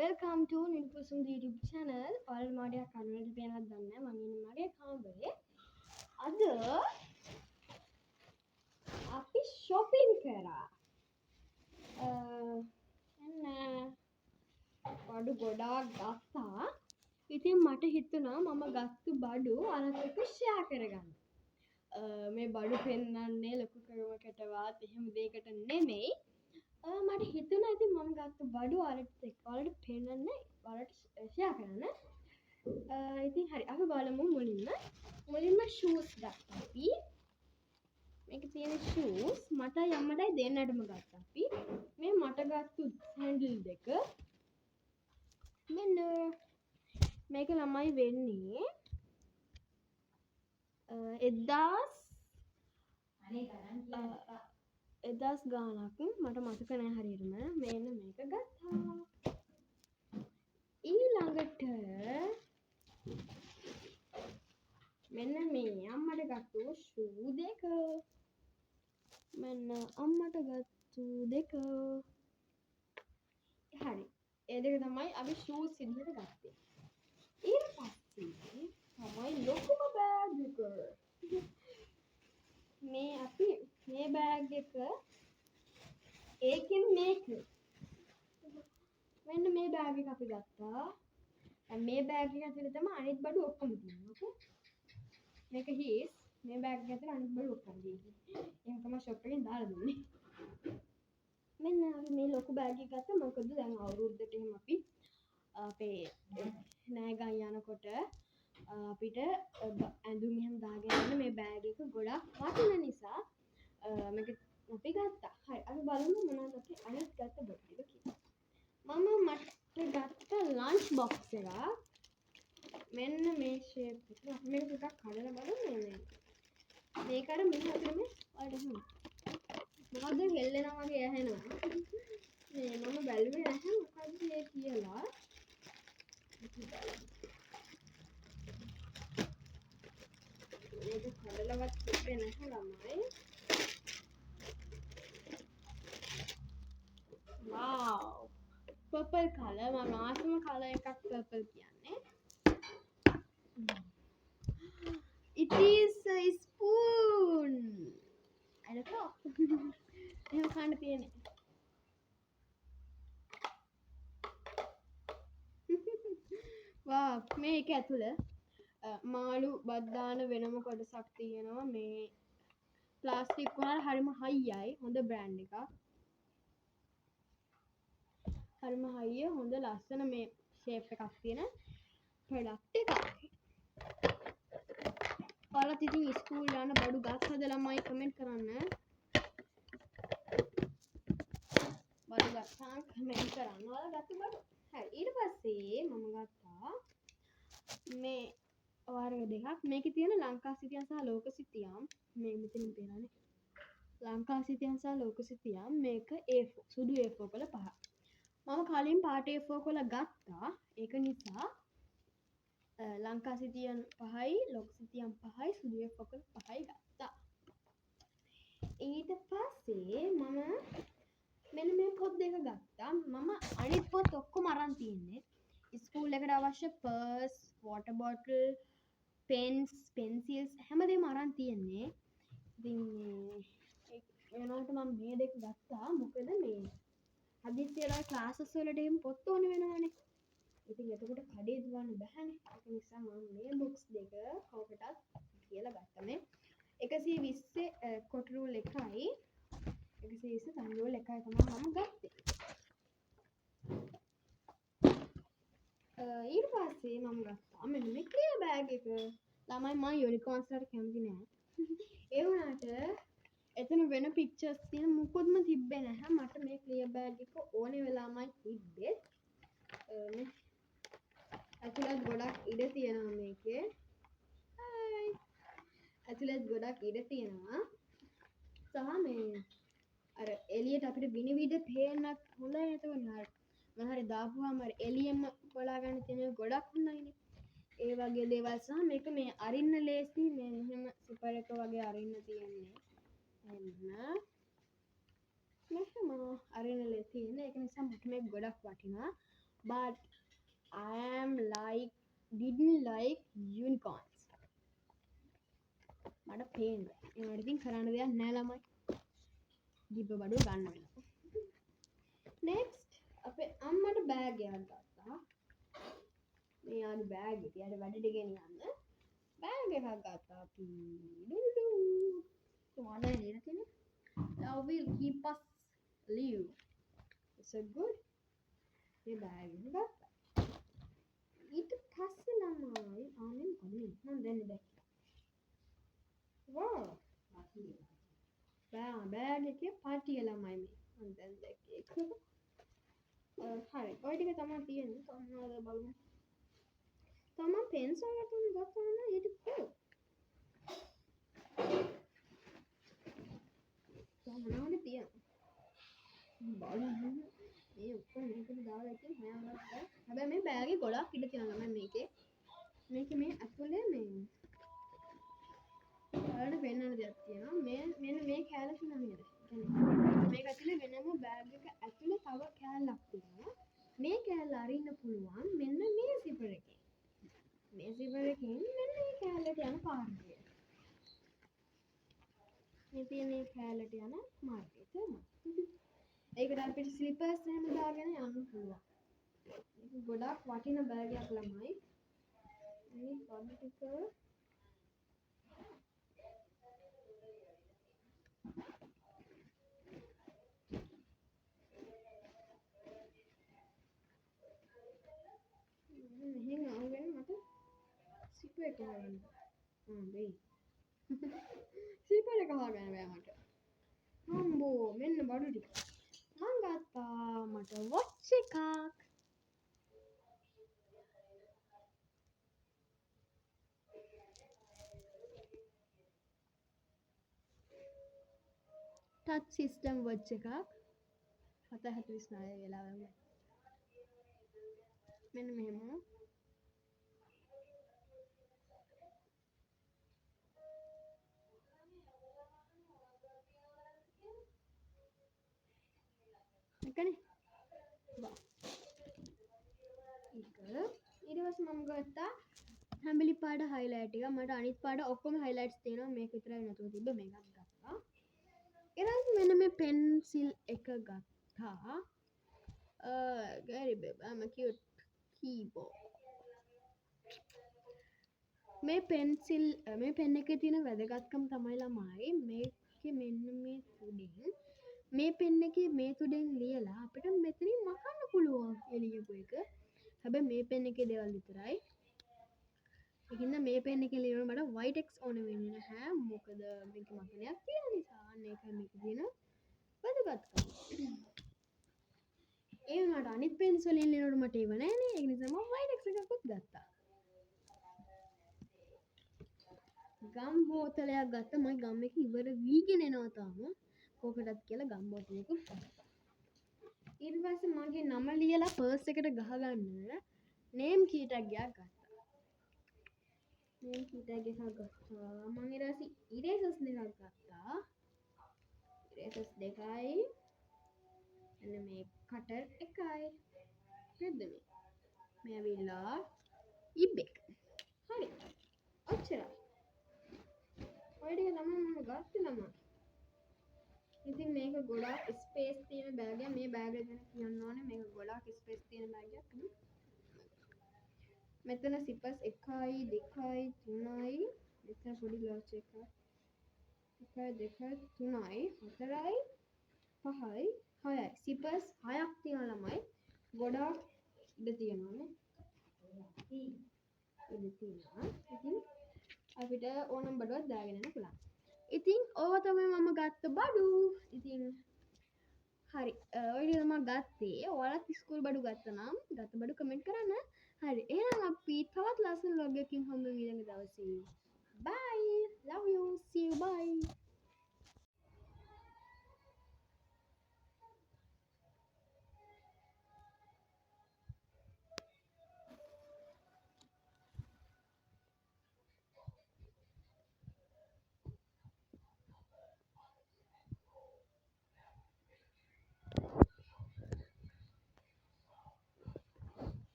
Welcome to Nilkusum YouTube channel. ඔයාලා මාඩියා කන්නඩ පේනවද දන්නේ නැහැ. මම ඉන්නේ මගේ කාමරේ. අද අපි shopping කරා. එන්න බඩු ගොඩාක් ගත්තා. ඉතින් මට හිතුණා මම ගත්තු බඩු අරන් එක්ක share කරගන්න. මේ බඩු පෙන්නන්නේ ලොකු කරුමකටවත් එහෙම දෙයකට නෙමෙයි. මට හිතුණා ඉතින් මම ගත්ත බඩු ඔයාලට පෙන්නන්න ඔයාලට ෂෙයා කරන්න. ඉතින් හරි අපි බලමු මුලින්ම shoes ගත්තා අපි. මේක තියෙන shoes මටයි අම්මටයි දෙන්නටම ගත්තා අපි. මේ මට ගත්තු sandal දෙක. මෙන්න මේක ළමයි වෙන්නේ 1000 ගානක් මට මතක නෑ හරියටම. මෙන්න මේක ගත්තා. ඊළඟට මෙන්න මේ අම්මට ගත්තු shoe දෙක. මෙන්න අම්මට ගත්තු දෙක. හරි. ඒ දෙක තමයි අපි shoes විදිහට ගත්තේ. ඊට පස්සේ තමයි ලොකුම බෑග් එක. මේ අපි මේ බෑග් එක ඒකෙන් මේක මෙන්න මේ බෑග් එක අපි ගත්තා. දැන් මේ බෑග් එක ඇතුලේ තමයි අනිත් බඩු ඔක්කොම තියෙන්නේ. ඕකේ. මේක හීස් මේ බෑග් එක ඇතුලේ අනිත් බඩු ඔක්කොම තියෙන්නේ. එහෙනම් තමයි ෂොප් එකෙන් දාලා දුන්නේ. මෙන්න අපි මේ ලොකු බෑග් එක ගත්තා. මොකද දැන් අවුරුද්දට එහෙම අපි අපේ නෑගන් යනකොට අපිට ඇඳුම් එහෙම දාගෙන යන්න මේ බෑග් එක ගොඩක් වටින නිසා මේක අපි ගත්තා. හරි අපි බලමු මොනවද අපි අනිත් ගත්ත බඩු ටික කියලා. මට ගත්ත ලන්ච් බොක්ස් එක මෙන්න මේ ෂේප් එක. අපි මේක ටිකක් කඩලා බලමු නේ. මේක අර මෙහෙම අතේ වලට මොකද හෙල්ලෙනවා වගේ ඇහෙනවා. මේ මම බැලුවේ නැහැ මොකද්ද මේ කියලා. මේක කඩලවත් තිබ්බේ නැහැ ළමයි. wow purple color මම ආසම color එකක් purple කියන්නේ. it is a spoon. I don't know. එහෙම කන්න තියෙන්නේ. wow මේක ඇතුළේ මාළු බත් දාන වෙනම කොටසක් තියෙනවා. මේ ප්ලාස්ටික් වුණාට හරිම හයියයි. හොඳ බ්‍රෑන්ඩ් එකක්. හරිම හයිය හොඳ ලස්සන මේ ෂේප් එකක් තියෙන ප්‍රොඩක්ට් එකක්. ඔයාලත් ඉතින් ස්කූල් යන බඩු ගත්තද ළමයි කමෙන්ට් කරන්න. බඩු ගත්තා කමෙන්ට් කරන්න. ඔයාලා ගත්ත බඩු. හරි ඊට පස්සේ මම ගත්තා මේ වර්ග දෙකක්. මේකේ තියෙන ලංකා සිතියම් සහ ලෝක සිතියම්. මේ මෙතනින් පේනවානේ. ලංකා සිතියම් සහ ලෝක සිතියම්. මේක A4 සුදු A4 වල පහ. මම කලින් පාට A4 වල ගත්තා. ඒක නිසා ලංකා සිතියම් 5යි ලෝක සිතියම් 5යි සුදු A4 වල 5යි ගත්තා. ඊට පස්සේ මම මෙන්න මේ පොත් දෙක ගත්තා. මම අනිත් පොත් ඔක්කොම අරන් තියන්නේ. ස්කූල් එකට අවශ්‍ය purse, water bottle, pens, pencils හැමදේම අරන් තියන්නේ. ඉතින් වෙනකොට මම මේ දෙක ගත්තා. මොකද මේ හදිස්සියලා ක්ලාසස් වලට එහෙම පොත් ඕන වෙනවනේ. ඉතින් එතකොට කඩේ දුවන්න බෑනේ. ඒක නිසා මම මේ බොක්ස් දෙක කවකටත් කියලා ගත්තා. මේ 120 කොට රූල් එකයි 120 තන් රූල් එකයි තමයි මම ගත්තේ. ඊට පස්සේ මම ගත්තා මෙන්න මේ ක්ලියර් බෑග් එක. ළමයි මම යුනිකෝර්න්ස් වලට කැමති නෑ. ඒ වුණාට එතන වෙන පික්චර්ස් තියෙන මොකොත්ම තිබ්බේ නැහැ. මට මේ ක්ලියර් බෑග් එක ඕනේ වෙලාමයි තිබ්බේ. ඇතුළත් ගොඩක් ඉඩ තියෙනවා මේකේ. හයි. ඇතුළත් ගොඩක් ඉඩ තියෙනවා. සහ මේ අර එළියට අපිට විනිවිද පේන්නත් හොඳයි. එතකොට මම හරි දාපුවාම අර එළියෙම කොලා ගන්න තියෙන ගොඩක් හොඳයිනේ. ඒ වගේ දේවල් සහ මේක මේ අරින්න ලේසි. මේ මෙහෙම සිපර් එක වගේ අරින්න තියෙන්නේ. මෙහෙම අරින්න ලේසි තියෙන. ඒක නිසා මට මේක ගොඩක් වටිනවා. but I am like didn't like unicorns. මට පේන්න. ඒවට ඉතින් කරන්න දෙයක් නෑ ළමයි. දීප බඩුව ගන්න වෙනවා. next අපේ අම්මට බෑග් එකක් ගත්තා. මේ යාගේ බෑග් එක. යාට වැඩට ගෙනියන්න. බෑග් එකක් ගත්තා අපි. ඩුඩු. කොහොමද ලියලා තියෙන්නේ? Love will keep us live. It's a good. මේ බෑග් එක ගත්තා. ඊට පස්සේ ළමයි ආනෙන් කොහේ මම දැන් දැක්කා. wow. බෑග් එකේ පාටිය ළමයි මේ. මම දැන් දැක්කේ ඒක. හරි. ඔය ටික තමයි තියෙන්නේ. කොහොමද බලමු. තමන් පෙන්සල් එකක් ගත්තා නම් ඊට කොහොමද? මොනවද තියෙන්නේ? බලන්න. මේ ඔක්කොම මේකට දාලා ඉතින් හොයාගත්තා. හැබැයි මේ බෑගේ ගොඩක් ඉඩ තියෙනවා මම මේකේ. මේ ඇතුලේ මේ ඔයාලට පෙන්වන්න දෙයක් තියෙනවා. මෙන්න මේ කෑල්ල තියෙනවා නේද? මේක ඇතුලේ වෙනම බෑග් එක ඇතුලේ තව කෑල්ලක් තියෙනවා. මේ කෑල්ල අරින්න පුළුවන් මෙන්න මේ සිපර් එකේ. මේ සිපර් එකෙන් මෙන්න මේ කෑල්ලට යන පාරේ. මේ තියෙන මේ කෑල්ලට යන මාර්ගය තමයි. ඒකට අපිට ස්ලිපර්ස් එහෙම දාගෙන යන්න පුළුවන්. මේක ගොඩක් වටින බෑග් එකක් ළමයි. මේ පොඩි ටික මෙහෙන් ආවගෙන මට සිපර් එක හොයන්න. දෙයි. සිපර් එක හොයන්න බෑ මට. හම්බෝ මෙන්න බඩු ටික. මං ගත්තා මට වොච් එකක්. ටච් සිස්ටම් වොච් එකක්. 749 වෙලාවම. මෙන්න මෙහෙම. එකනේ. වා. ඊට පස්සේ මම ගත්තා හැම්බලි පාට හයිලයිට් එක. මට අනිත් පාට ඔක්කොම හයිලයිට්ස් තියෙනවා. මේක විතරයි නැතුව තිබ්බ මේකක් ගත්තා. ඊළඟට මෙන්න මේ පෙන්සිල් එක ගත්තා. Gary babe, I'm a cute keyboard. මේ පෙන්සිල් මේ පෙන් එකේ තියෙන වැදගත්කම තමයි ළමයි මේකේ මෙන්න මේ තුඩින් මේ පෙන් එකේ මේ තුඩෙන් ලියලා අපිට මෙතනින් මකන්න පුළුවන් එළියපු එක. හැබැයි මේ පෙන් එකේ දේවල් විතරයි. ඒකින්ද මේ පෙන් එකේ ලියන මට white x ඕන වෙන්නේ නැහැ. මොකද මේක මකනයක් තියෙන නිසා. අන්න ඒකයි මේක තියෙන වැදගත්කම. ඒ වුණාට අනිත් පෙන්ස් වලින් ලියනකොට මට ඒව නැහැනේ. ඒ නිසා මම white x එකකුත් ගත්තා. ගම් බෝතලයක් ගත්තා. මම ගම් එක ඉවර වීගෙන එනවා තාම. කොකටත් කියලා ගම් බෝතලයකුත් ගත්තා. ඊට පස්සේ මගේ නම ලියලා පර්ස් එකට ගහගන්න නේම් කී ටැග් එකක් ගත්තා. නේම් කී ටැග් එකක් ගත්තා. මම ඊට පස්සේ ඉරේසර්ස් දෙකක් ගත්තා. ඉරේසර්ස් දෙකයි. එන්න මේ කටර් එකයි. හරිද මේ? මේ ඇවිල්ලා ඉබ්බෙක්. හරි. ඔච්චරයි. ඔය ටික තමයි මම ගත්තේ ළමයි. ඉතින් මේක ගොඩාක් ස්පේස් තියෙන බෑග් එකක්. මේ බෑග් එක ගැන කියන්න ඕනේ. මේක ගොඩාක් ස්පේස් තියෙන බෑග් එකක්. මෙතන සිපර්ස් 1යි 2යි 3යි. මෙතන පොඩි ලෝච් එකක්. 1යි 2යි 3යි 4යි 5යි 6යි. සිපර්ස් 6ක් තියෙන ළමයි. ගොඩාක් ඉඩ තියෙනවානේ. ඉඩ තියෙනවා. ඉතින් අපිට ඕනම් බඩුවක් දාගෙන යන්න පුළුවන්. ඉතින් ඕවා තමයි මම ගත්ත බඩු. ඉතින් හරි. ඔය ටික මම ගත්තේ. ඔයාලත් ඉස්කෝල බඩු ගත්තා නම් ගත්ත බඩු කමෙන්ට් කරන්න. හරි. එහෙනම් අපි තවත් ලස්සන vlog එකකින් හම්බ වෙමු ඊළඟ දවසේ. Bye. Love you. See you. Bye.